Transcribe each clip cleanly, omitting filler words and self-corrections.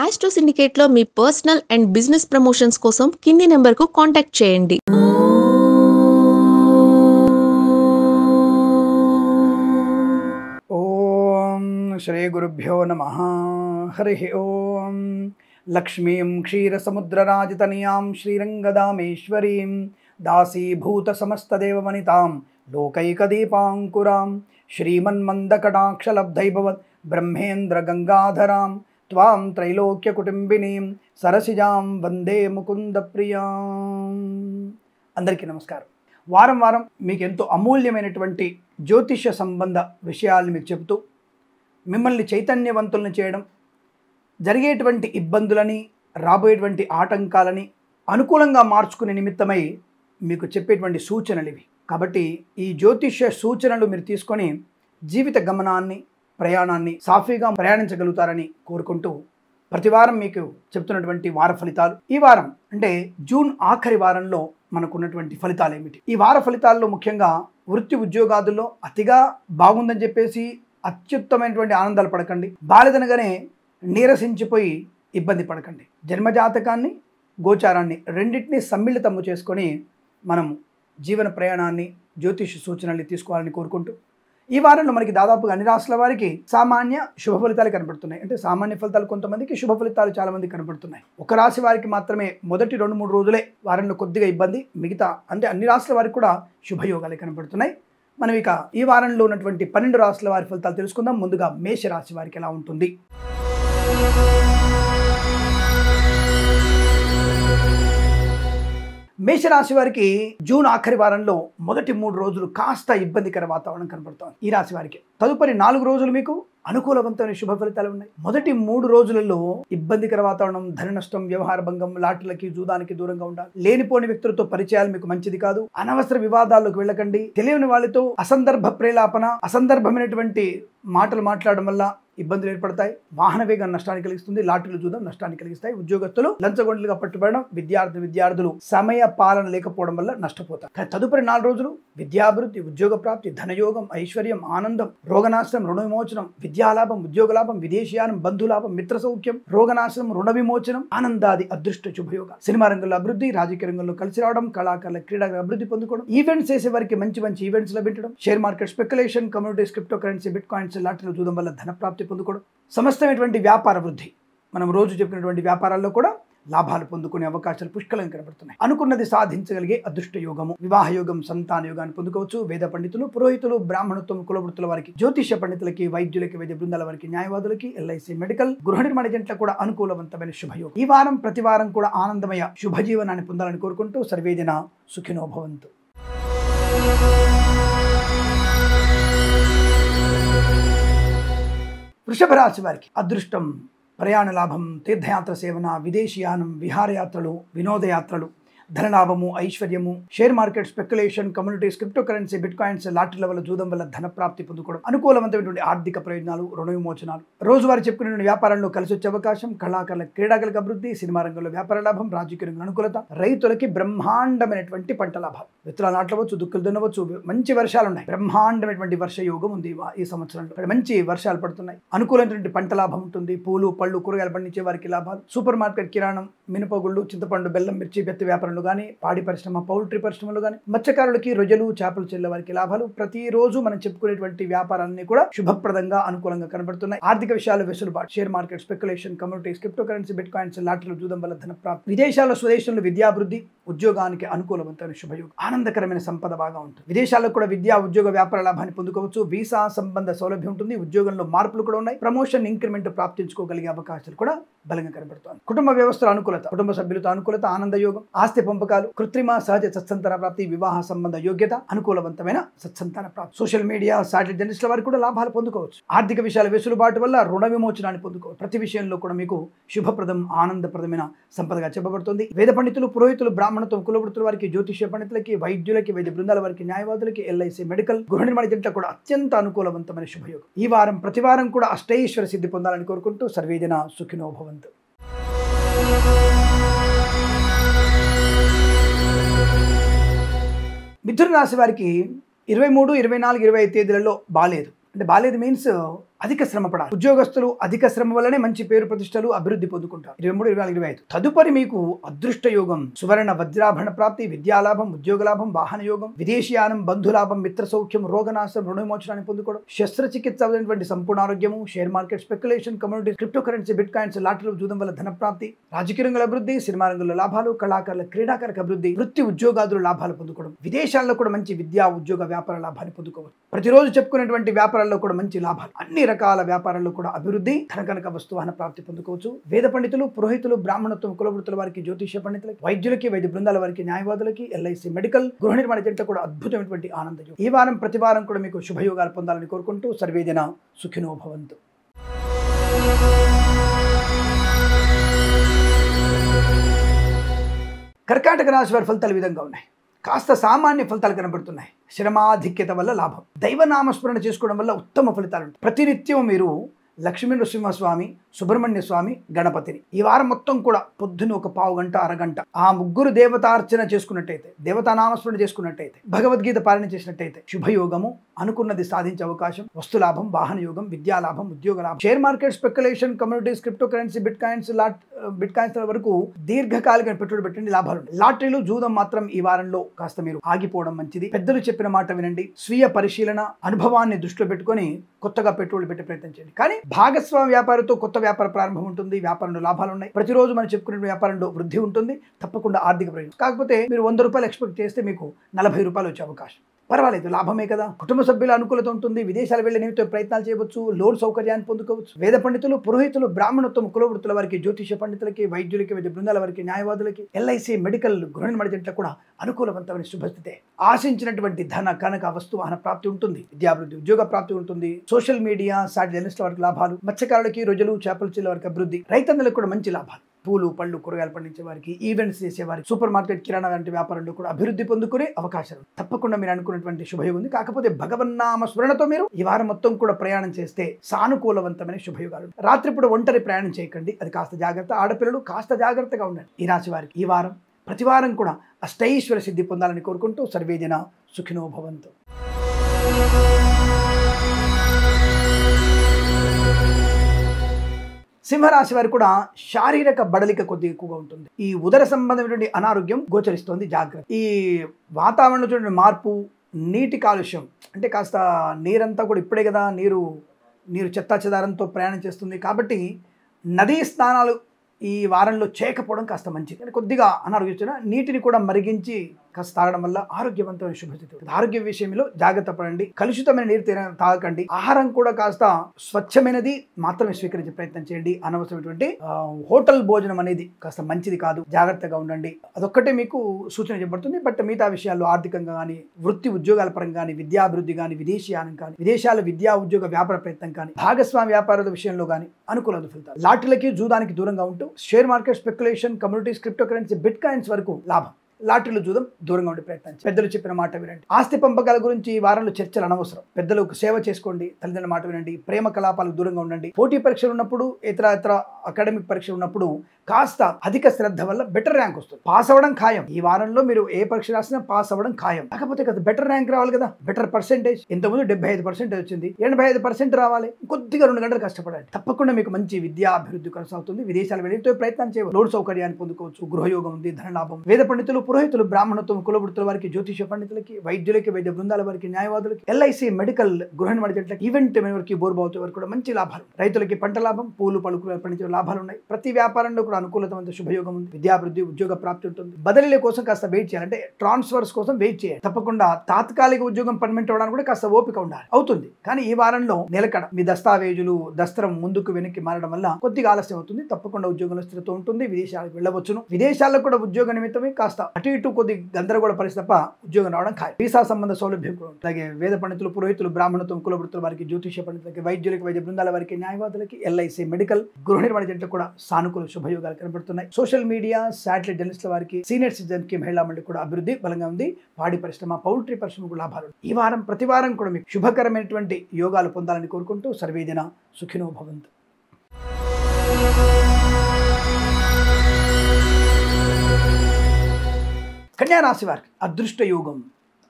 Astro సిండికేట్లో మీ personal and business promotions కోసం కింది నెంబర్కు కాంటాక్ట్ చేయండి. ఓం శ్రీ గురుభ్యో నమః. హరి ఓం. లక్ష్మీం క్షీరసముద్రరాజతనయాం శ్రీరంగదామేశ్వరీం దాసీభూత సమస్తదేవవనితాం లోకైకదీపాంకురాం శ్రీమన్మందకటాక్షలబ్ధైభవత్ బ్రహ్మేంద్ర గంగాధరాం త్వాం త్రైలోక్యకుటుంబినీం సరసిజాం వందే ముకుంద ప్రియాం. అందరికీ నమస్కారం. వారం వారం మీకు ఎంతో అమూల్యమైనటువంటి జ్యోతిష సంబంధ విషయాలను మీకు చెబుతూ మిమ్మల్ని చైతన్యవంతులను చేయడం, జరిగేటువంటి ఇబ్బందులని, రాబోయేటువంటి ఆటంకాలని అనుకూలంగా మార్చుకునే నిమిత్తమై మీకు చెప్పేటువంటి సూచనలు ఇవి. కాబట్టి ఈ జ్యోతిష సూచనలు మీరు తీసుకొని జీవిత గమనాన్ని, ప్రయాణాన్ని సాఫీగా ప్రయాణించగలుగుతారని కోరుకుంటూ ప్రతివారం మీకు చెప్తున్నటువంటి వార ఫలితాలు. ఈ వారం అంటే జూన్ ఆఖరి వారంలో మనకున్నటువంటి ఫలితాలు ఏమిటి? ఈ వార ఫలితాల్లో ముఖ్యంగా వృత్తి ఉద్యోగాదుల్లో అతిగా బాగుందని చెప్పేసి అత్యుత్తమైనటువంటి ఆనందాలు పడకండి. బాలేదనగానే నీరసించిపోయి ఇబ్బంది పడకండి. జన్మజాతకాన్ని, గోచారాన్ని రెండింటినీ సమ్మిళితము చేసుకొని మనం జీవన ప్రయాణాన్ని, జ్యోతిష సూచనల్ని తీసుకోవాలని కోరుకుంటూ ఈ వారంలో మనకి దాదాపుగా అన్ని రాశుల వారికి సామాన్య శుభ ఫలితాలు కనబడుతున్నాయి. అంటే సామాన్య ఫలితాలు కొంతమందికి, శుభ ఫలితాలు చాలా మందికి కనబడుతున్నాయి. ఒక రాశి వారికి మాత్రమే మొదటి 2-3 రోజులే వారంలో కొద్దిగా ఇబ్బంది, మిగతా అంటే అన్ని రాశుల వారికి కూడా శుభయోగాలు కనబడుతున్నాయి. మనం ఇక ఈ వారంలో ఉన్నటువంటి 12 రాశుల వారి ఫలితాలు తెలుసుకుందాం. ముందుగా మేష రాశి వారికి ఎలా ఉంటుంది? మేషరాశి వారికి జూన్ ఆఖరి వారంలో మొదటి 3 రోజులు కాస్త ఇబ్బందికర వాతావరణం కనబడుతోంది ఈ రాశి వారికి. తదుపరి 4 రోజులు మీకు అనుకూలవంతమైన శుభ ఫలితాలు ఉన్నాయి. మొదటి 3 రోజులలో ఇబ్బందికర వాతావరణం, ధన నష్టం, వ్యవహార భంగం, లాటరీలకి, జూదానికి దూరంగా ఉండాలి. లేనిపోని వ్యక్తులతో పరిచయాలు మీకు మంచిది కాదు. అనవసర వివాదాల్లోకి వెళ్ళకండి. తెలియని వాళ్ళతో అసందర్భ ప్రేలాపన, అసందర్భమైనటువంటి మాటలు మాట్లాడడం వల్ల ఇబ్బందులు ఏర్పడతాయి. వాహన వేగం నష్టాన్ని కలిగిస్తుంది. లాటరీలు, జూదం నష్టాన్ని కలిగిస్తాయి. ఉద్యోగస్తులు లంచగొండలుగా పట్టుబడడం, విద్యార్థులు సమయ పాలన లేకపోవడం వల్ల నష్టపోతారు. కానీ తదుపరి 4 రోజులు విద్యాభివృద్ధి, ఉద్యోగ ప్రాప్తి, ధనయోగం, ఐశ్వర్యం, ఆనందం, రోగనాశనం, రుణ విమోచనం, విద్యాలాభం, ఉద్యోగ లాభం, విదేశీయానం, బంధులాభం, మిత్ర సౌఖ్యం, రోగనాశనం, రుణ విమోచనం, ఆనందాది అదృష్ట శుభయోగాలు. సినిమా రంగంలో అభివృద్ధి, రాజకీయ రంగంలో కలిసి రావడం, కళాకారుల క్రీడగా అభివృద్ధి పొందుకోవడం, ఈవెంట్స్ చేసే వారికి మంచి మంచి ఈవెంట్స్ లభించడం, share market speculation, communities, cryptocurrency, bitcoins, లాటరీలు, జూదం వల్ల ధన ప్రాప్తి పొందుకోవడం, సమస్తమైనటువంటి వ్యాపార వృద్ధి. మనం రోజు చెప్పినటువంటి వ్యాపారాల్లో కూడా లాభాలు పొందుకునే అవకాశాలు పుష్కలంగా కనబడుతున్నాయి. అనుకున్నది సాధించగలిగే అదృష్ట యోగము, వివాహ యోగం, సంతాన యోగాన్ని పొందుకోవచ్చు. వేద పండితులు, పురోహితులు, బ్రాహ్మణత్వం, కులవృత్తుల వారికి, జ్యోతిష పండితులకి, వైద్యులకి, వైద్య బృందాల వారికి, న్యాయవాదులకి, ఎల్ఐసి, మెడికల్, గృహ నిర్మాణ జంటలకు కూడా అనుకూలవంతమైన శుభయోగం. ఈ వారం ప్రతి వారం కూడా ఆనందమయ శుభజీవనాన్ని పొందాలని కోరుకుంటూ సర్వేజన సుఖినో భవంతు. వృషభ రాశి వారికి అదృష్టం, ప్రయాణ లాభం, తీర్థయాత్ర సేవన, విదేశీయానం, విహారయాత్రలు, వినోదయాత్రలు, ధనలాభము, ఐశ్వర్యము, share market speculation, communities, cryptocurrency, bitcoins, లాటరీల వల్ల, జూదం వల్ల ధన ప్రాప్తి పొందుకోవడం, అనుకూలవంతమైనటువంటి ఆర్థిక ప్రయోజనాలు, రుణ విమోచనాలు, రోజువారీ చెప్పుకునే వ్యాపారంలో కలిసి వచ్చే అవకాశం, కళాకారుల క్రీడాకారులకు అభివృద్ధి, సినిమా రంగంలో వ్యాపార లాభం, రాజకీయ రంగంలో అనుకూలత, రైతులకి బ్రహ్మాండమైనటువంటి పంట లాభాలు, విత్తనాలు నాటవచ్చు, దుక్కులు దున్నవచ్చు, మంచి వర్షాలు ఉన్నాయి. బ్రహ్మాండమైనటువంటి వర్ష యోగం ఉంది ఈ సంవత్సరంలో. మంచి వర్షాలు పడుతున్నాయి. అనుకూలమైనటువంటి పంట లాభం ఉంటుంది. పూలు, పళ్ళు, కూరగాయలు పండించే వారికి లాభాలు, సూపర్ మార్కెట్, కిరాణం, మినపగుళ్ళు, చింతపండు, బెల్లం, మిర్చి, బెత్తి వ్యాపారంలో కానీ, పాడి పరిశ్రమ, పౌల్ట్రీ పరిశ్రమలో కానీ, మత్స్యకారులకి, రొయ్యలు, చేపలు చెల్లె వారికి లాభాలు. ప్రతిరోజు మనం చెప్పుకునేటువంటి వ్యాపారాలన్నీ కూడా శుభప్రదంగా, అనుకూలంగా కనబడుతున్నాయి. ఆర్థిక విషయాలు వెసులుబాటు, share market speculation, communities, cryptocurrency, bitcoins, లాటరీలు, జూదం వల్ల ధన ప్రాప్తి, విదేశాల్లో, స్వదేశంలో విద్యాభివృద్ధి, ఉద్యోగానికి అనుకూలవంతమైన శుభయోగం, ఆనందకరమైన సంపద బాగా ఉంటుంది. విదేశాల్లో కూడా విద్యా, ఉద్యోగ, వ్యాపార లాభాన్ని పొందుకోవచ్చు. వీసా సంబంధ సౌలభ్యం ఉంటుంది. ఉద్యోగంలో మార్పులు కూడా ఉన్నాయి. ప్రమోషన్, ఇంక్రిమెంట్ ప్రాప్తించుకోగలిగే అవకాశాలు కూడా బలంగా కనబడుతుంది. కుటుంబ వ్యవస్థలో అనుకూలత, కుటుంబ సభ్యులతో అనుకూలత, ఆనంద యోగం, ఆస్తి పంపకాలు, కృత్రిమ సహజ సత్సంతాన ప్రాప్తి, వివాహ సంబంధ యోగ్యత, అనుకూలవంతమైన సత్సంతాన ప్రాప్తి. సోషల్ మీడియా, శాటిలైట్ జర్నలిస్టుల వారికి కూడా లాభాలు పొందుకోవచ్చు. ఆర్థిక విషయాల వెసులుబాటు వల్ల రుణ విమోచనాన్ని పొందుకోవచ్చు. ప్రతి విషయంలో కూడా మీకు శుభప్రదం, ఆనందప్రదమైన సంపదగా చెప్పబడుతుంది. వేద పండితులు, పురోహితులు, బ్రాహ్మణత్వం, కులవృత్తుల వారికి, జ్యోతిష పండితులకి, వైద్యులకి, వైద్య బృందాల వారికి, న్యాయవాదులకి, ఎల్ఐసి, మెడికల్, గృహ నిర్మాణ జంటలకు కూడా అత్యంత అనుకూలవంతమైన శుభయోగం. ఈ వారం ప్రతి వారం కూడా అష్టైశ్వర సిద్ధి పొందాలని కోరుకుంటూ సర్వేజన సుఖినో భవంతు. మిథున రాశి వారికి 23, 24, 25 తేదీలలో బాలేదు. అంటే బాలేదు మీన్స్ అధిక శ్రమ పడాలి. ఉద్యోగస్తులు అధిక శ్రమ వల్లనే మంచి పేరు ప్రతిష్టలు అభివృద్ధి పొందుకుంటారు. 23, 24, 25. తదుపరి మీకు అదృష్ట యోగం, సువర్ణ వజ్రాభరణ ప్రాప్తి, విద్యాలాభం, ఉద్యోగ లాభం, వాహన యోగం, విదేశీయానం, బంధులాభం, మిత్ర సౌఖ్యం, రోగనాశం, రుణ విమోచనాన్ని పొందుకోవడం, శస్త్రచికిత్స అయినటువంటి సంపూర్ణ ఆరోగ్యము, share market, speculation, community, cryptocurrency, bitcoins, లాటరీలు, జూదం వల్ల ధన ప్రాప్తి, రాజకీయ రంగంలో అభివృద్ధి, సినిమా రంగంలో లాభాలు, కళాకారుల క్రీడాకారుల అభివృద్ధి, వృత్తి ఉద్యోగాదులు లాభాలు పొందుకోవడం, విదేశాల్లో కూడా మంచి విద్యా ఉద్యోగ వ్యాపార లాభాన్ని పొందుకోవడం, ప్రతిరోజు చెప్పుకునేటువంటి వ్యాపారాల్లో కూడా మంచి లాభాలు, అన్ని రకాల వ్యాపారాల్లో కూడా అభివృద్ధి, ధనకనక వస్తువాహన ప్రాప్తి పొందుకోవచ్చు. వేద పండితులు, పురోహితులు, బ్రాహ్మణత్వం, కులవృత్తుల వారికి, జ్యోతిష్య పండితులకి, వైద్యులకి, వైద్య బృందాల వారికి, న్యాయవాదులకి, ఎల్ఐసి మెడికల్, గృహ నిర్మాణ జంట కూడా అద్భుతమైనటువంటి ఆనందం. ఈ వారం ప్రతి వారం కూడా మీకు శుభయోగాలు పొందాలని కోరుకుంటూ సర్వేజన సుఖినో భవంతు. కర్కాటక రాశి వారి ఫలితాలు ఈ విధంగా ఉన్నాయి. కాస్త సామాన్య ఫలితాలు కనబడుతున్నాయి. శ్రమాధిక్యత వల్ల లాభం, దైవనామస్మరణ చేసుకోవడం వల్ల ఉత్తమ ఫలితాలు ఉంటాయి. ప్రతినిత్యం మీరు లక్ష్మీ నృసింహస్వామి, సుబ్రహ్మణ్య స్వామి, గణపతిని ఈ వారం మొత్తం కూడా పొద్దున ఒక పావు గంట, అరగంట ఆ ముగ్గురు దేవతార్చన చేసుకున్నట్టయితే, దేవతానామస్మరణ చేసుకున్నట్టయితే, భగవద్గీత పాలన చేసినట్టయితే శుభయోగము, అనుకున్నది సాధించే అవకాశం, వస్తులాభం, వాహన యోగం, విద్యాలాభం, ఉద్యోగ లాభం, share market, speculation, communities, cryptocurrency, bit coins వరకు దీర్ఘకాలిక పెట్టుబడి పెట్టండి, లాభాలు. లాటరీలు, జూదం మాత్రం ఈ వారంలో కాస్త మీరు ఆగిపోవడం మంచిది. పెద్దలు చెప్పిన మాట వినండి. స్వీయ పరిశీలన, అనుభవాన్ని దృష్టిలో పెట్టుకొని కొత్తగా పెట్టుబడులు పెట్టే ప్రయత్నం చేయండి. కానీ భాగస్వామి వ్యాపారంతో కొత్త వ్యాపార ప్రారంభం ఉంటుంది. వ్యాపారంలో లాభాలు ఉన్నాయి. ప్రతిరోజు మనం చెప్పుకునే వ్యాపారంలో వృద్ధి ఉంటుంది. తప్పకుండా ఆర్థిక ప్రయోజనం. కాకపోతే మీరు 100 రూపాయలు ఎక్స్పెక్ట్ చేస్తే మీకు 40 రూపాయలు వచ్చే అవకాశం. పర్వాలేదు, లాభమే కదా. కుటుంబ సభ్యుల అనుకూలత ఉంటుంది. విదేశాలు వెళ్ళే నిమిత్తం ప్రయత్నాలు చేయవచ్చు. లోన్ సౌకర్యాన్ని పొందుకోవచ్చు. వేద పండితులు, పురోహితులు, బ్రాహ్మణత్వం, కులవృత్తుల వారికి, జ్యోతిష పండితులకి, వైద్యులకి, వైద్య బృందాల వారికి, న్యాయవాదులకి, ఎల్ఐసి మెడికల్, గృహ నిర్మాణ జంటలకు కూడా అనుకూలవంతమైన శుభస్థితే. ఆశించినటువంటి ధన కనక వస్తువాహన ప్రాప్తి ఉంటుంది. విద్యాభివృద్ధి, ఉద్యోగ ప్రాప్తి ఉంటుంది. సోషల్ మీడియా, సాటి జర్నలిస్టుల వారికి లాభాలు, మత్స్యకారులకి, రొయ్యలు, చేపల చెల్ల వారికి అభివృద్ధి, రైతన్నులకు కూడా మంచి లాభాలు, పూలు, పళ్ళు, కూరగాయలు పండించే వారికి, ఈవెంట్స్ చేసేవారికి, సూపర్ మార్కెట్, కిరాణా వంటి వ్యాపారంలో కూడా అభివృద్ధి పొందుకునే అవకాశాలు. తప్పకుండా మీరు అనుకున్నటువంటి శుభయోగం ఉంది. కాకపోతే భగవన్నామ స్మరణతో మీరు ఈ వారం మొత్తం కూడా ప్రయాణం చేస్తే సానుకూలవంతమైన శుభయోగాలు. రాత్రిపూట ఒంటరి ప్రయాణం చేయకండి, అది కాస్త జాగ్రత్త. ఆడపిల్లలు కాస్త జాగ్రత్తగా ఉండండి. ఈ రాశి వారికి ఈ వారం ప్రతి వారం కూడా అష్టైశ్వర సిద్ధి పొందాలని కోరుకుంటూ సర్వేజన సుఖినో భవంతు. సింహరాశి వారికి కూడా శారీరక బడలిక కొద్దిగా ఎక్కువగా ఉంటుంది. ఈ ఉదర సంబంధమైనటువంటి అనారోగ్యం గోచరిస్తోంది, జాగ్రత్త. ఈ వాతావరణంలో చూడండి మార్పు, నీటి కాలుష్యం, అంటే కాస్త నీరంతా కూడా ఇప్పుడే కదా నీరు చెత్తా చెదారంతో ప్రయాణం చేస్తుంది. కాబట్టి నదీ స్నానాలు ఈ వారంలో చేయకపోవడం కాస్త మంచిది. కానీ కొద్దిగా అనారోగ్యం, నీటిని కూడా మరిగించి కాస్త తాగడం వల్ల ఆరోగ్యవంతమైన శుభస్థితి. ఆరోగ్య విషయంలో జాగ్రత్త పడండి. కలుషితమైన నీరు తాగకండి. ఆహారం కూడా కాస్త స్వచ్ఛమైనది మాత్రమే స్వీకరించే ప్రయత్నం చేయండి. అనవసరమైనటువంటి హోటల్ భోజనం అనేది కాస్త మంచిది కాదు. జాగ్రత్తగా ఉండండి. అదొక్కటే మీకు సూచన చెప్పబడుతుంది. బట్ మిగతా విషయాల్లో ఆర్థికంగా కానీ, వృత్తి ఉద్యోగాల పరంగా కానీ, విద్యాభివృద్ధి కానీ, విదేశీయానం కానీ, విదేశాల విద్యా ఉద్యోగ వ్యాపార ప్రయత్నం కానీ, భాగస్వామి వ్యాపారాల విషయంలో కానీ అనుకూల ఫలితాలు. లాటరీలకి, జూదానికి దూరంగా ఉంటూ share market, speculation, communities, cryptocurrency, bit coins వరకు లాభం. లాటరీలు, జూదం దూరంగా ఉండే ప్రయత్నం. పెద్దలు చెప్పిన మాట వినండి. ఆస్తి పంపకాల గురించి ఈ వారంలో చర్చలు అనవసరం. పెద్దలకు సేవ చేసుకోండి. తల్లిదండ్రుల మాట వినండి. ప్రేమ కలాపాలకు దూరంగా ఉండండి. పోటీ పరీక్షలు ఉన్నప్పుడు, ఇతర అకాడమిక్ పరీక్షలు ఉన్నప్పుడు కాస్త అధిక శ్రద్ధ వల్ల బెటర్ ర్యాంక్ వస్తుంది. పాస్ అవ్వడం ఖాయం. ఈ వారంలో మీరు ఏ పరీక్ష రాసినా పాస్ అవ్వడం ఖాయం. కాకపోతే కదా బెటర్ ర్యాంక్ రావాలి కదా, బెటర్ పర్సెంటేజ్. ఇంతకుముందు 75% వచ్చింది, 85% రావాలి. కొద్దిగా 2 గంటలు కష్టపడాలి. తప్పకుండా మీకు మంచి విద్యా అభివృద్ధి కొనసాగుతుంది. విదేశాలు వెళ్ళే ప్రయత్నం చేయవచ్చు. లోన్ సౌకర్యాన్ని పొందుకోవచ్చు. గృహయోగం ఉంది, ధనలాభం. వేద పండితులు, పురోహితులు, బ్రాహ్మణత్వం, కులవృత్తుల వారికి, జ్యోతిష పండితులకి, వైద్యులకి, వైద్య బృందాల వారికి, న్యాయవాదులకి, ఎల్ఐసి మెడికల్, గృహ నిర్మాణ జంటలకి, ఈవెంట్ వారికి, బోర్బావుతో వారికి కూడా మంచి లాభాలు. రైతులకి పంట లాభం, పూలు, పళ్ళు పండించే లాభాలు ఉన్నాయి. ప్రతి వ్యాపారంలో కూడా అనుకూలత శుభయోగం ఉంది. విద్యాభివృద్ధి, ఉద్యోగ ప్రాప్తి ఉంటుంది. బదిలీల కోసం కాస్త వెయిట్ చేయాలి. అంటే ట్రాన్స్ఫర్స్ కోసం వెయిట్ చేయాలి. తప్పకుండా తాత్కాలిక ఉద్యోగం పర్మనెంట్ అవ్వడానికి కూడా కాస్త ఓపిక ఉండాలి. అవుతుంది. కానీ ఈ వారంలో నిలకడ, మీ దస్తావేజులు, దస్త్రం ముందుకు వెనక్కి మారడం వల్ల కొద్దిగా ఆలస్యం అవుతుంది. తప్పకుండా ఉద్యోగంలో స్థిరత ఉంటుంది. విదేశాలకు వెళ్ళవచ్చును. విదేశాల్లో కూడా ఉద్యోగ నిమిత్తమే కాస్త అటు ఇటు కొద్ది గందరగోళ పరిస్థితి తప్ప ఉద్యోగం రావడం ఖాయం. వీసా సంబంధ సౌలభ్యం కూడా ఉంటుంది. అలాగే వేద పండితులు, పురోహితులు, బ్రాహ్మణత్వం, కులవృత్తుల వారికి, జ్యోతిష పండితులకి, వైద్యులకి, వైద్య బృందాల వారికి, న్యాయవాదులకి, ఎల్ఐసి మెడికల్, గృహ నిర్మాణ జంటలకు కూడా సానుకూల శుభయోగాలు కనబడుతున్నాయి. సోషల్ మీడియా, శాటిలైట్ జర్నలిస్టుల వారికి, సీనియర్ సిటిజన్ కి, మహిళా మండలి కూడా అభివృద్ధి బలంగా ఉంది. పాడి పరిశ్రమ, పౌల్ట్రీ పరిశ్రమకు లాభాలు. ఈ వారం ప్రతి వారం కూడా మీకు శుభకరమైనటువంటి యోగాలు పొందాలని కోరుకుంటూ సర్వేజన సుఖినో భవంతు. కన్యా రాశి వారికి అదృష్ట యోగం,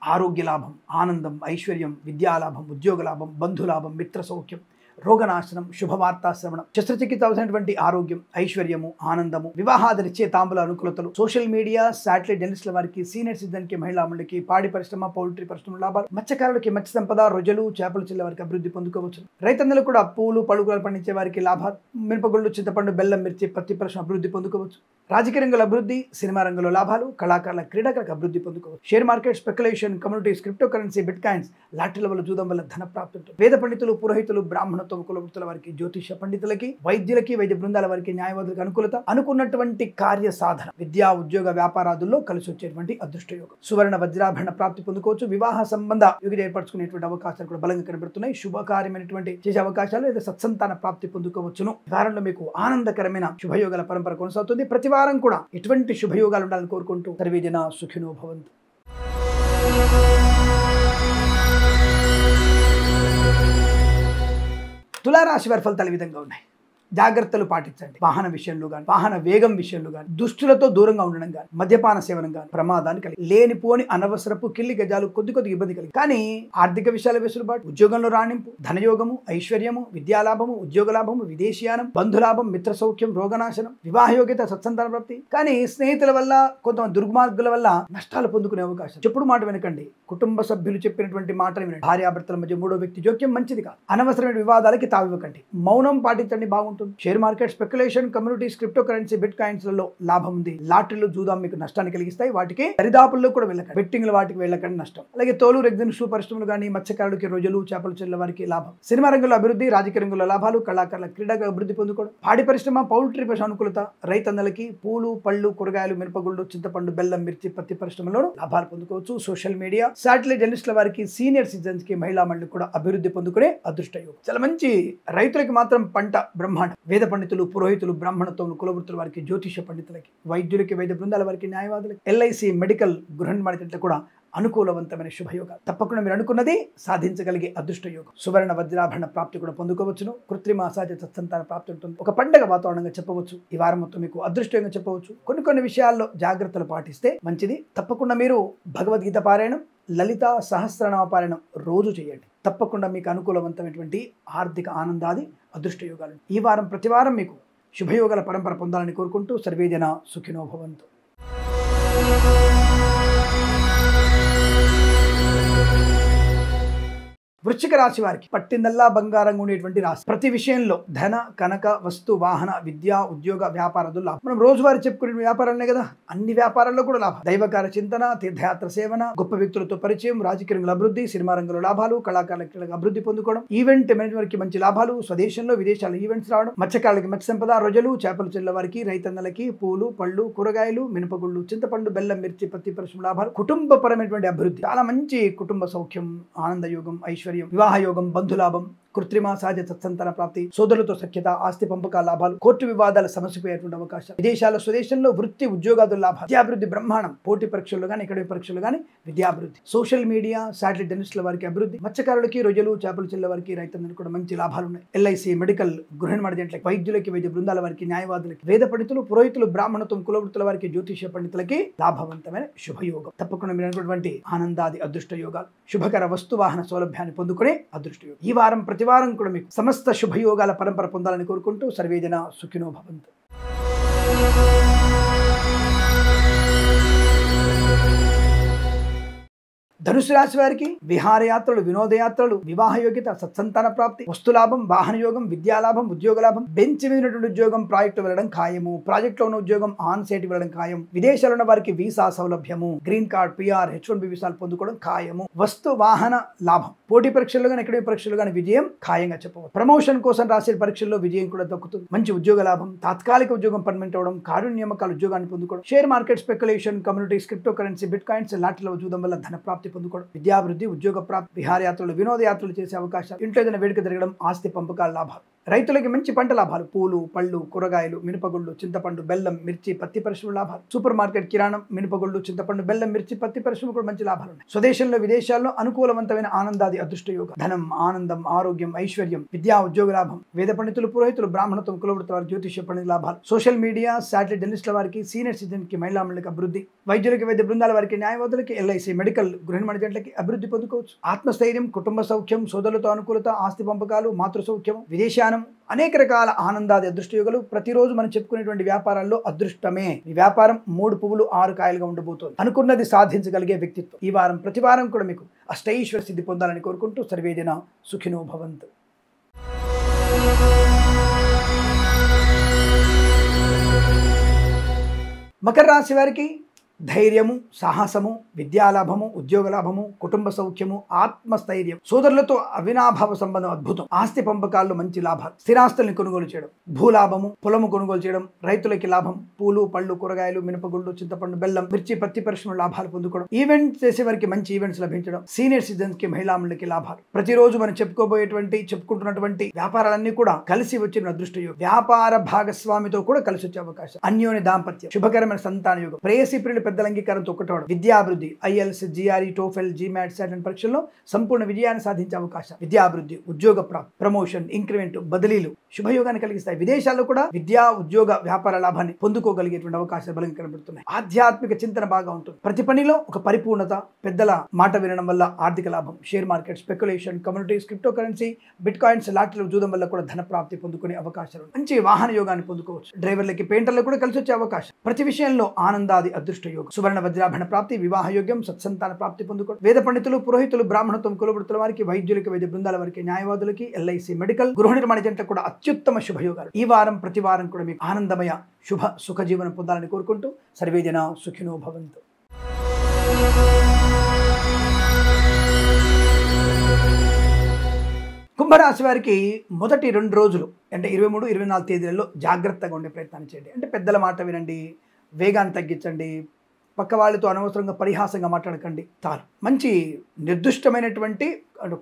ఆరోగ్య లాభం, ఆనందం, ఐశ్వర్యం, విద్యాలాభం, ఉద్యోగ లాభం, బంధులాభం, మిత్ర సౌఖ్యం, రోగనాశనం, శుభవార్తా శ్రవణం, శస్త్రచికిత్స అవసరమైనటువంటి ఆరోగ్యం, ఐశ్వర్యము, ఆనందము, వివాహాది నిశ్చయితాంబుల అనుకూలతలు, సోషల్ మీడియా, శాటిలైట్ జర్నలిస్టుల వారికి, సీనియర్ సిటిజన్కి, మహిళా మండలికి, పాడి పరిశ్రమ, పౌల్ట్రీ పరిశ్రమ లాభాలు, మత్స్యకారులకి మత్స్య సంపద, రొయ్యలు, చేపలు చిల్ల వారికి అభివృద్ధి పొందుకోవచ్చు. రైతన్నలు కూడా పూలు పలుకులు పండించే వారికి లాభాలు, మిరపగుళ్ళు, చింతపండు, బెల్లం, మిర్చి, పత్తి పరిశ్రమ అభివృద్ధి పొందుకోవచ్చు. రాజకీయ రంగంలో అభివృద్ధి, సినిమా రంగంలో లాభాలు, కళాకారుల, క్రీడాకారులకు అభివృద్ధి పొందుకోవచ్చు. Share market, speculation, communities, cryptocurrency, bitcoins, లాటరీల వల్ల, జూదం వల్ల ధన ప్రాప్తి ఉంటుంది. వేద పండితులు, పురోహితులు, బ్రాహ్మణత్వం, కులవృత్తుల వారికి, జ్యోతిష పండితులకి, వైద్యులకి, వైద్య బృందాల వారికి, న్యాయవాదులకు అనుకూలత, అనుకున్నటువంటి కార్య సాధన, విద్యా, ఉద్యోగ, వ్యాపారాదుల్లో కలిసి వచ్చేటువంటి అదృష్ట యోగం. సువర్ణ వజ్రాభరణ ప్రాప్తి పొందుకోవచ్చు. వివాహ సంబంధ యోగి ఏర్పరచుకునేటువంటి అవకాశాలు కూడా బలంగా కనబడుతున్నాయి. శుభకార్యమైనటువంటి చేసే అవకాశాలు లేదా సత్సంతాన ప్రాప్తి పొందుకోవచ్చును. ఈ వారంలో మీకు ఆనందకరమైన శుభయోగాల పరంపర కొనసాగుతుంది. ప్రతి వారం కూడా ఎటువంటి శుభయోగాలు ఉండాలని కోరుకుంటూ సర్వే జన సుఖినో భవంతు. తులారాశి వారి ఫలితాలు ఈ విధంగా ఉన్నాయి. జాగ్రత్తలు పాటించండి. వాహన విషయంలో కానీ, వాహన వేగం విషయంలో కానీ, దుష్టులతో దూరంగా ఉండడం కానీ, మద్యపాన సేవనం కానీ ప్రమాదాన్ని కలిగి, లేనిపోని అనవసరపు కిల్లి గజాలు కొద్ది ఇబ్బంది కలిగి, కానీ ఆర్థిక విషయాల వెసులుబాటు, ఉద్యోగంలో రాణింపు, ధనయోగము, ఐశ్వర్యము, విద్యాలాభము, ఉద్యోగ లాభము, విదేశీయానం, బంధులాభం, మిత్ర సౌఖ్యం, రోగనాశనం, వివాహ యోగ్యత, సత్సంతాన ప్రాప్తి. కానీ స్నేహితుల వల్ల, కొంతమంది దుర్మార్గుల వల్ల నష్టాలు పొందుకునే అవకాశం. చెప్పుడు మాట వినకండి. కుటుంబ సభ్యులు చెప్పినటువంటి మాటలు వినండి. భార్యాభర్తల మధ్య మూడో వ్యక్తి జోక్యం మంచిది కాదు. అనవసరమైన వివాదాలకి తావివ్వకండి. మౌనం పాటించండి, బాగుంటుంది. Share market, speculation, communities, cryptocurrency, bit coins లలో లాభం ఉంది. లాటరీలు, జూదాం మీకు నష్టాన్ని కలిగిస్తాయి. వాటికి దరిదాపుల్లో కూడా వెళ్ళకండి. బెట్టింగ్ల వాటికి వెళ్ళకండి, నష్టం. అలాగే తోలు, రెగ్జిన్, షూ పరిశ్రమలు కానీ, మత్స్యకారులకి, రొయ్యలు, చేపలు చెల్ల వారికి లాభం. సినిమా రంగంలో అభివృద్ధి, రాజకీయ రంగంలో లాభాలు, కళాకారుల, క్రీడగా అభివృద్ధి పొందుకోవడం. పాడి పరిశ్రమ, పౌల్ట్రీ పరిశ్రమ అనుకూలత, రైతన్నలకి పూలు, పళ్ళు, కూరగాయలు, మిరపగుళ్ళు, చింతపండు, బెల్లం, మిర్చి, పత్తి పరిశ్రమలో లాభాలు పొందుకోవచ్చు. సోషల్ మీడియా, శాటిలైట్ జర్నలిస్టుల వారికి, సీనియర్ సిటిజన్స్ కి, మహిళా మండలికి కూడా అభివృద్ధి పొందుకునే అదృష్ట యోగం. చాలా మంచి. రైతులకి మాత్రం పంట బ్రహ్మాండం. వేద పండితులు, పురోహితులు, బ్రాహ్మణత్వం, కులవృత్తుల వారికి, జ్యోతిష పండితులకి, వైద్యులకి, వైద్య బృందాల వారికి, న్యాయవాదులకి, ఎల్ఐసి, మెడికల్, గృహ నిర్మాణ కూడా అనుకూలవంతమైన శుభయోగాలు. తప్పకుండా మీరు అనుకున్నది సాధించగలిగే అదృష్ట యోగం. సువర్ణ వజ్రాభరణ ప్రాప్తి కూడా పొందుకోవచ్చును. కృత్రిమ అసాధ్య సత్సంతాన ప్రాప్తి ఉంటుంది. ఒక పండగ వాతావరణంగా చెప్పవచ్చు. ఈ వారం మొత్తం మీకు అదృష్టంగా చెప్పవచ్చు. కొన్ని విషయాల్లో జాగ్రత్తలు పాటిస్తే మంచిది. తప్పకుండా మీరు భగవద్గీత పారాయణం, లలిత సహస్రనామ పారాయణం రోజు చేయండి. తప్పకుండా మీకు అనుకూలవంతమైనటువంటి ఆర్థిక ఆనందాది అదృష్ట యోగాలు. ఈ వారం ప్రతి వారం మీకు శుభయోగాల పరంపర పొందాలని కోరుకుంటూ సర్వేజన సుఖినో భవంతు. వృశ్చిక రాశి వారికి పట్టిందల్లా బంగారంగా ఉండేటువంటి రాశి. ప్రతి విషయంలో ధన, కనక, వస్తు, వాహన, విద్య, ఉద్యోగ, వ్యాపారాలు లాభం. మనం రోజువారీ చెప్పుకునే వ్యాపారాలనే కదా, అన్ని వ్యాపారాల్లో కూడా లాభం. దైవకార చింతన, తీర్థయాత్ర సేవన, గొప్ప వ్యక్తులతో పరిచయం, రాజకీయ రంగంలో అభివృద్ధి, సినిమా రంగంలో లాభాలు, కళాకారులకు అభివృద్ధి పొందుకోవడం, ఈవెంట్ మేనేజ్మెంట్ కి మంచి లాభాలు, స్వదేశంలో విదేశాల్లో ఈవెంట్స్ రావడం, మత్స్యకారులకి మత్స్య సంపద, రొయ్యలు, చేపలు చెల్ల వారికి, రైతన్నలకి పూలు, పళ్ళు, కూరగాయలు, మినపగుళ్ళు, చింతపండు, బెల్లం, మిర్చి, పత్తి పరిశ్రమ లాభాలు, కుటుంబపరమైనటువంటి అభివృద్ధి, చాలా మంచి కుటుంబ సౌఖ్యం, ఆనందయోగం, ఐశ్వర్యం, వివాహ యోగం, బంధులాభం, కృత్రిమ సహజ సత్సంతాన ప్రాప్తి, సోదరులతో సఖ్యత, ఆస్తి పంపకాల లాభాలు, కోర్టు వివాదాల సమస్యపోయేటువంటి అవకాశం, విదేశాల, స్వదేశంలో వృత్తి, ఉద్యోగాదుల లాభాలు, విద్యాభివృద్ధి బ్రహ్మాండం, పోటీ పరీక్షల్లో కానీ, అకాడమిక్ పరీక్షలు కానీ విద్యాభివృద్ధి, సోషల్ మీడియా, శాటిలైట్ జర్నలిస్టుల వారికి అభివృద్ధి, మత్స్యకారులకి, రొయ్యలు, చేపలు చెల్ల వారికి, రైతులందరికీ కూడా మంచి లాభాలు ఉన్నాయి. ఎల్ఐసి, మెడికల్, గృహ నిర్మాణ జంట్లకి, వైద్యులకి, వైద్య బృందాల వారికి, న్యాయవాదులకి, వేద పండితులు, పురోహితులు, బ్రాహ్మణత్వం, కులవృత్తుల వారికి, జ్యోతిష పండితులకి లాభవంతమైన శుభయోగం. తప్పకుండా మీరు ఆనందాది అదృష్ట యోగాలు, శుభకర వస్తు వాహన సౌలభ్యాన్ని పొందుకునే అదృష్ట యోగం. ఈ వారం ప్రతి వారం కూడా మీకు సమస్త శుభయోగాల పరంపర పొందాలని కోరుకుంటూ సర్వేజన సుఖినో భవంతు. ధనుసు రాశి వారికి విహారయాత్రలు, వినోదయాత్రలు, వివాహ యోగ్యత, సత్సంతాన ప్రాప్తి, వస్తులాభం, వాహన యోగం, విద్యాలాభం, ఉద్యోగ లాభం, బెంచ్ మీద ఉద్యోగం, ప్రాజెక్టు వెళ్ళడం ఖాయము, ప్రాజెక్టులో ఉన్న ఉద్యోగం ఆన్ సైట్ వెళ్ళడం ఖాయం, విదేశాల్లో ఉన్న వారికి వీసా సౌలభ్యము, గ్రీన్ కార్డ్, పిఆర్, H1B వీసాలు పొందుకోవడం ఖాయము, వస్తు వాహన లాభం, పోటీ పరీక్షల్లో కానీ, అకాడమిక్ పరీక్షలు కానీ విజయం ఖాయంగా చెప్పవచ్చు. ప్రమోషన్ కోసం రాసే పరీక్షల్లో విజయం కూడా దక్కుతుంది. మంచి ఉద్యోగ లాభం, తాత్కాలిక ఉద్యోగం పర్మనెంట్ అవడం, కారు నియామకాల ఉద్యోగాన్ని పొందుకోవడం, share market, speculation, communities, cryptocurrency, bitcoins, లాటరీల జూదం వల్ల ధన ప్రాప్తి పొందుకోవడం, విద్యాభివృద్ధి, ఉద్యోగ ప్రాప్తి, విహారయాత్రలు, వినోదయాత్రలు చేసే అవకాశాలు, ఇంట్లో ఏదైనా వేడుక జరగడం, ఆస్తి పంపకాల లాభాలు. రైతులకి మంచి పంట లాభాలు. పూలు, పళ్ళు, కూరగాయలు, మినపగుళ్ళు, చింతపండు, బెల్లం, మిర్చి, పత్తి పరిశ్రమ లాభాలు. సూపర్ మార్కెట్, కిరాణం, మినపగుళ్ళు, చింతపండు, బెల్లం, మిర్చి, పత్తి పరిశ్రమ కూడా మంచి లాభాలు ఉన్నాయి. స్వదేశంలో విదేశాల్లో అనుకూలవంతమైన ఆనందాది అదృష్ట యోగం. ధనం, ఆనందం, ఆరోగ్యం, ఐశ్వర్యం, విద్యా ఉద్యోగ లాభం. వేద పండితులు, పురోహితులు, బ్రాహ్మణత్వం, కులవృత్తుల వారి జ్యోతిష్య పండిత లాభాలు. సోషల్ మీడియా, శాటిలైట్ జర్నలిస్టుల వారికి, సీనియర్ సిటిజన్ కి, మహిళా మండలికి అభివృద్ధి. వైద్యులకి, వైద్య బృందాల వారికి, న్యాయవాదులకి, ఎల్ఐసి, మెడికల్, గృహిణి మణిజంట్లకి అభివృద్ధి పొందుకోవచ్చు. ఆత్మస్థైర్యం, కుటుంబ సౌఖ్యం, సోదరులతో అనుకూలత, ఆస్తి పంపకాలు, మాతృ సౌఖ్యం, విదేశానం, అనేక రకాల ఆనందాది అదృష్టయోగాలు. ప్రతిరోజు మనం చెప్పుకునేటువంటి వ్యాపారాల్లో అదృష్టమే. ఈ వ్యాపారం 3 పువ్వులు 6 కాయలుగా ఉండబోతోంది. అనుకున్నది సాధించగలిగే వ్యక్తిత్వం. ఈ వారం ప్రతి వారం కూడా మీకు అష్టైశ్వర సిద్ధి పొందాలని కోరుకుంటూ సర్వేజన సుఖినో భవంతు. మకర రాశి వారికి ధైర్యము, సాహసము, విద్యాలాభము, ఉద్యోగ లాభము, కుటుంబ సౌఖ్యము, ఆత్మస్థైర్యం, సోదరులతో అవినాభావ సంబంధం అద్భుతం. ఆస్తి పంపకాల్లో మంచి లాభాలు. స్థిరాస్తుల్ని కొనుగోలు చేయడం, భూలాభము, పొలము కొనుగోలు చేయడం, రైతులకి లాభం. పూలు, పళ్ళు, కూరగాయలు, మినపగుళ్ళు, చింతపండు, బెల్లం, మిర్చి, పత్తి పరిశ్రమ లాభాలు పొందుకోవడం. ఈవెంట్స్ చేసే వారికి మంచి ఈవెంట్స్ లభించడం. సీనియర్ సిటిజన్స్ కి, మహిళా మండలికి లాభాలు. ప్రతిరోజు మనం చెప్పుకుంటున్నటువంటి వ్యాపారాలన్నీ కూడా కలిసి వచ్చిన అదృష్ట యోగం. వ్యాపార భాగస్వామితో కూడా కలిసి వచ్చే అవకాశం. అన్యోన్య దాంపత్యం, శుభకరమైన సంతాన యోగం. ప్రేయసి ప్రియులు పెద్దల అంగీకారంతో ఒకటవడం. విద్యాభివృద్ధి, ఐఎల్స్, జిఆర్ఈ, టోఫెల్, జిమాట్, సాటన్ పరీక్షల్లో సంపూర్ణ విజయాన్ని సాధించే అవకాశం. విద్యాభివృద్ధి, ఉద్యోగ ప్రాప్తి, ప్రమోషన్, ఇంక్రిమెంట్, బదిలీలు శుభయోగాన్ని కలిగిస్తాయి. విదేశాల్లో కూడా విద్యా, ఉద్యోగ, వ్యాపార లాభాన్ని పొందుకోగలిగేటువంటి అవకాశాలు బలంగా కనబడుతున్నాయి. ఆధ్యాత్మిక చింతన బాగా ఉంటుంది. ప్రతి పనిలో ఒక పరిపూర్ణత, పెద్దల మాట వినడం వల్ల ఆర్థిక లాభం. Share market, speculation, communities, cryptocurrency, bitcoins, లాటరీలు చూడడం వల్ల కూడా ధన ప్రాప్తి పొందుకునే అవకాశాలు. మంచి వాహన యోగాన్ని పొందుకోవచ్చు. డ్రైవర్లకి, పెయింటర్లకు కూడా కలిసి వచ్చే అవకాశం. ప్రతి విషయంలో ఆనందాది అదృష్ట యోగం. సువర్ణ వజ్రాభరణ ప్రాప్తి, వివాహ యోగ్యం, సత్సంతాన ప్రాప్తి పొందుకోవడం. వేద పండితులు, పురోహితులు, బ్రాహ్మణత్వం, కులవృత్తుల వారికి, వైద్యులకి, వైద్య బృందాల వారికి, న్యాయవాదులకి, ఎల్ఐసి, మెడికల్, గృహ నిర్మాణ జంటలకు కూడా అత్యుత్తమ శుభయోగాలు. ఈ వారం ప్రతి వారం కూడా మీకు ఆనందమయ శుభ సుఖ జీవనం పొందాలని కోరుకుంటూ సర్వేజన సుఖినో భవంతు. కుంభరాశి వారికి మొదటి 2 రోజులు అంటే 23, 24 తేదీలలో జాగ్రత్తగా ఉండే ప్రయత్నం చేయండి. అంటే పెద్దల మాట వినండి, వేగాన్ని తగ్గించండి, పక్క వాళ్ళతో అనవసరంగా పరిహాసంగా మాట్లాడకండి. చాలు. మంచి నిర్దిష్టమైనటువంటి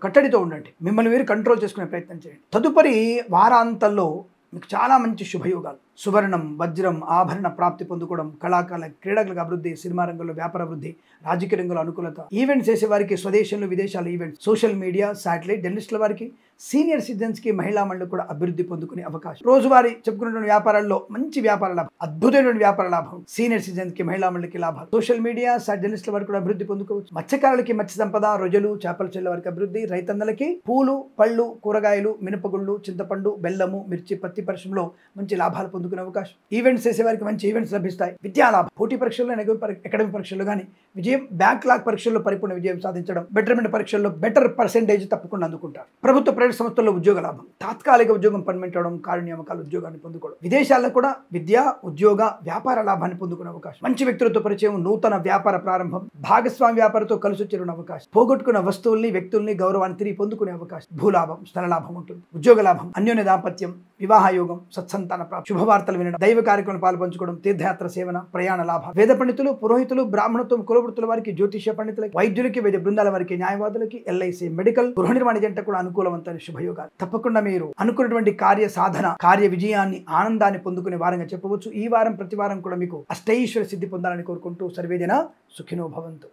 కట్టడితో ఉండండి. మిమ్మల్ని మీరు కంట్రోల్ చేసుకునే ప్రయత్నం చేయండి. తదుపరి వారాంతంలో మీకు చాలా మంచి శుభయోగాలు. సువర్ణం, వజ్రం, ఆభరణ ప్రాప్తి పొందుకోవడం, కళాకాల, క్రీడలకు అభివృద్ధి, సినిమా రంగంలో వ్యాపార అభివృద్ధి, రాజకీయ రంగంలో అనుకూలత, ఈవెంట్స్ చేసే వారికి స్వదేశంలో విదేశాల ఈవెంట్స్, సోషల్ మీడియా, శాటిలైట్ జర్నలిస్టుల వారికి, సీనియర్ సిటిజన్స్ కి, మహిళా మండలి కూడా అభివృద్ధి పొందుకునే అవకాశం. రోజువారీ చెప్పుకున్నటువంటి వ్యాపారాల్లో మంచి వ్యాపార లాభం, అద్భుతమైనటువంటి వ్యాపార లాభం. సీనియర్ సిటిజన్స్ కి, మహిళా మండలికి లాభాలు. సోషల్ మీడియా, జర్నలిస్టుల వారికి కూడా అభివృద్ధి పొందుకోవచ్చు. మత్స్యకారులకి మత్స్య సంపద, రొయ్యలు, చేపల చెల్ల వారికి అభివృద్ధి. రైతన్నలకి పూలు, పళ్ళు, కూరగాయలు, మినపగుళ్ళు, చింతపండు, బెల్లము, మిర్చి, పత్తి పరిశ్రమలో మంచి లాభాలు పొందుకునే అవకాశం. ఈవెంట్స్ చేసే వారికి మంచి ఈవెంట్స్ లభిస్తాయి. విద్యా లాభం, పోటీ పరీక్షల్లో, అకాడమిక్ పరీక్షల్లో కానీ విజయం, బ్యాక్లాగ్ పరీక్షల్లో పరిపూర్ణ విజయం సాధించడం, బెటర్మెంట్ పరీక్షల్లో బెటర్ పర్సెంటేజ్ తప్పకుండా అందుకుంటారు. ప్రభుత్వ ప్రైవేట్ సంస్థల్లో ఉద్యోగ లాభం, తాత్కాలిక ఉద్యోగం పర్మనెంట్ అవడం, కార్యనియామకాల ఉద్యోగాన్ని పొందుకోవడం. విదేశాల్లో కూడా విద్యా, ఉద్యోగ, వ్యాపార లాభాన్ని పొందుకునే అవకాశం. మంచి వ్యక్తులతో పరిచయం, నూతన వ్యాపార ప్రారంభం, భాగస్వామి వ్యాపారంతో కలిసి వచ్చే అవకాశం. పోగొట్టుకున్న వస్తువుల్ని, వ్యక్తుల్ని, గౌరవాన్ని తిరిగి పొందుకునే అవకాశం. భూలాభం, స్థల లాభం ఉంటుంది. ఉద్యోగ లాభం, అన్యోన్య దాంపత్యం, వివాహ యోగం, సత్సంతాన ప్రాప్తి, శుభవార్తలు వినడం, దైవ కార్యక్రమాలు పాల్పంచుకోవడం, తీర్థయాత్ర సేవన, ప్రయాణ లాభం. వేద పండితులు, పురోహితులు, బ్రాహ్మణత్వం, కులవృత్తుల వారికి, జ్యోతిష్య పండితులకి, వైద్యులకి, వైద్య బృందాల వారికి, న్యాయవాదులకి, ఎల్ఐసి, మెడికల్, గృహ నిర్మాణ జంట కూడా అనుకూలవంతమైన శుభయోగాలు. తప్పకుండా మీరు అనుకున్నటువంటి కార్య సాధన, కార్య విజయాన్ని, ఆనందాన్ని పొందుకునే వారంగా చెప్పవచ్చు. ఈ వారం ప్రతి వారం కూడా మీకు అష్టైశ్వర సిద్ధి పొందాలని కోరుకుంటూ సర్వేజన సుఖినో భవంతు.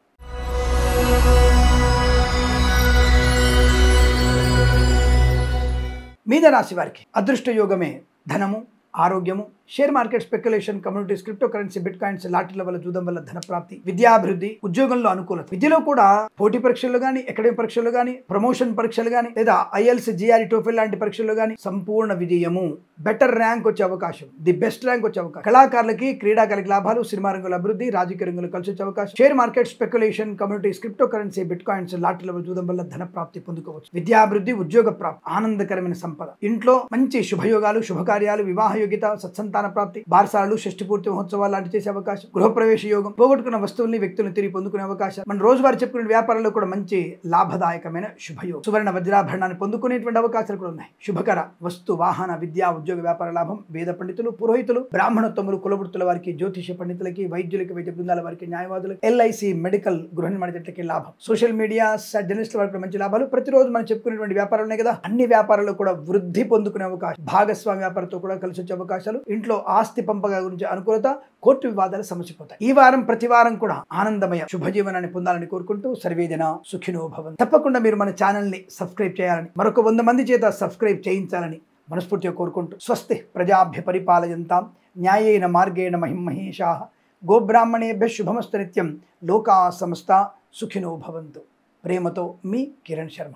మీన రాశి వారికి అదృష్ట యోగమే ధనము, ఆరోగ్యము, share market, speculation, communities, cryptocurrency, bitcoins, లాటరీల వల్ల చూడడం వల్ల ధన ప్రాప్తి, విద్యాభివృద్ధి, ఉద్యోగంలో అనుకూలత. విద్యలో కూడా పోటీ పరీక్షల్లో కానీ, అకాడమిక్ పరీక్షల్లో కానీ, ప్రమోషన్ పరీక్షలు కానీ, లేదా ఐఎల్స్, జిఆర్ఈ, టోఫెల్ లాంటి పరీక్షల్లో కానీ సంపూర్ణ విజయము, బెటర్ ర్యాంక్ వచ్చే అవకాశం, ది బెస్ట్ ర్యాంక్ వచ్చే అవకాశం. కళాకారులకి, క్రీడాకారులకి లాభాలు, సినిమా రంగంలో అభివృద్ధి, రాజకీయ రంగంలో కలిసి వచ్చే అవకాశం. Share market, speculation, communities, cryptocurrency, bitcoins, లాటరీల వల్ల చూడడం వల్ల ధన ప్రాప్తి పొందుకోవచ్చు. విద్యాభివృద్ధి, ఉద్యోగ ప్రాప్తి, ఆనందకరమైన సంపద. ఇంట్లో మంచి శుభయోగాలు, శుభకార్యాలు, వివాహ యోగ్యత, సత్సంత సంతాన ప్రాప్తి, బారసాలలు, షష్ఠి పూర్తి మహోత్సవాలు లాంటి చేసే అవకాశం, గృహప్రవేశ యోగం, పోగొట్టుకున్న వస్తువుల్ని వ్యక్తులను తిరిగి పొందుకునే అవకాశం, మన రోజువారీ చెప్పుకునే వ్యాపారంలో కూడా మంచి లాభదాయకమైన శుభయోగం, సువర్ణ వజ్రాభరణాన్ని పొందుకునేటువంటి అవకాశాలు కూడా ఉన్నాయి. శుభకర వస్తు, వాహన, విద్యా, ఉద్యోగ, వ్యాపార లాభం, వేద పండితులు, పురోహితులు, బ్రాహ్మణోత్తములు, కులవృత్తుల వారికి, జ్యోతిష పండితులకి, వైద్యులకి, వైద్య బృందాల వారికి, న్యాయవాదులకి, ఎల్ఐసి, మెడికల్, గృహ నిర్మాణ జట్లకి లాభం, సోషల్ మీడియా జర్నలిస్టుల వారికి మంచి లాభాలు. ప్రతిరోజు మనం చెప్పుకునేటువంటి వ్యాపారాలు ఉన్నాయి కదా, అన్ని వ్యాపారాల్లో కూడా వృద్ధి పొందుకునే అవకాశం, భాగస్వామి వ్యాపారంతో కూడా కలిసి వచ్చే అవకాశాలు, ఇంట్లో ఆస్తి పంపగా గురించి అనుకూలత, కోర్టు వివాదాలు సమసిపోతాయి. ఈ వారం ప్రతి వారం కూడా ఆనందమయ శుభజీవనాన్ని పొందాలని కోరుకుంటూ సర్వేజన సుఖినో భవంతు. తప్పకుండా మీరు మన ఛానల్ ని సబ్స్క్రైబ్ చేయాలని, మరొక 100 మంది చేత సబ్స్క్రైబ్ చేయించాలని మనస్ఫూర్తిగా కోరుకుంటూ, స్వస్తి ప్రజాభ్య పరిపాలయంతాం న్యాయేన మార్గేణ మహిమహేషాః గోబ్రాహ్మణేభ్యః శుభమస్తు నిత్యం లోకా సమస్తా సుఖినో భవంతు. ప్రేమతో మీ కిరణ్ శర్మ.